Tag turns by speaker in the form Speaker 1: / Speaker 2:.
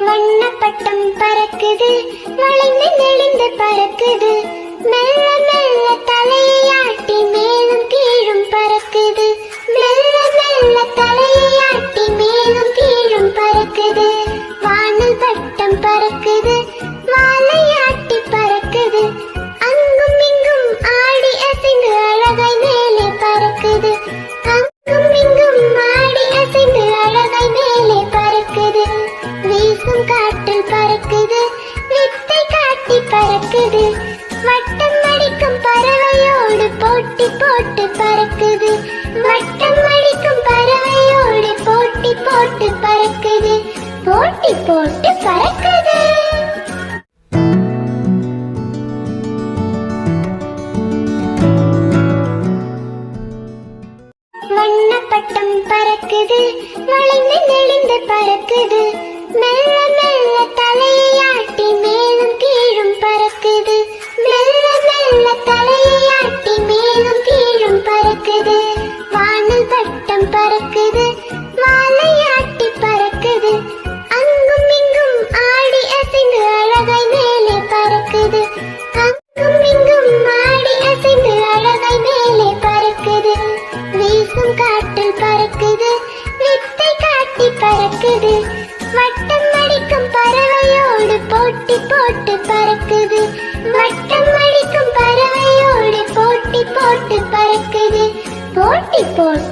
Speaker 1: வண்ணப்பட்டம் பறக்குது, வளைந்து நெளிந்து பறக்குது, மெல்ல மெல்ல தலையை ஆட்டி மேலும் கீழும் பறக்குது, மெல்ல மெல்ல தலையை ஆட்டி மேலும் கீழும் பறக்குது. வானல் பட்டம் பறக்குது, வாலை ஆட்டி பறக்குது, அங்கும் இங்கும் ஆடி அசைந்து அழகாய் மேலே பறக்குது, அங்கும் இங்கும் ஆடி அசைந்து அழகாய் மேலே பறக்குது. வீசும் காற்றில் பறக்குது, வித்தை காட்டி பறக்குது, வட்டம் அடிக்கும் பறவையோடு போட்டி போட்டு பறக்குது, வட்டம் அடிக்கும் பறவையோடு போட்டி போட்டு பறக்குது, போட்டி போட்டு பறக்குது. வண்ணப்பட்டம் பறக்குது, வளைந்து நெளிந்து பறக்குது, மெல்ல மெல்ல தலையை ஆட்டி மேலும் கீழும் பறக்குது, மெல்ல மெல்ல தலையை ஆட்டி மேலும் கீழும் பறக்குது. வானல் பட்டம் பறக்குது, வாலை ஆட்டி பறக்குது, அங்கும் இங்கும் ஆடி அசைந்து அழகாய் மேலே பறக்குது, அங்கும் இங்கும் ஆடி அசைந்து அழகாய் மேலே பறக்குது. வீசும் காற்றில் பறக்குது, வித்தை காட்டி பறக்குது, வட்டம் அடிக்கும் பறவையோடு போட்டி போட்டு பறக்குது, வட்டம் அடிக்கும் பறவையோடு போட்டி போட்டு பறக்குது, போட்டி போட்டு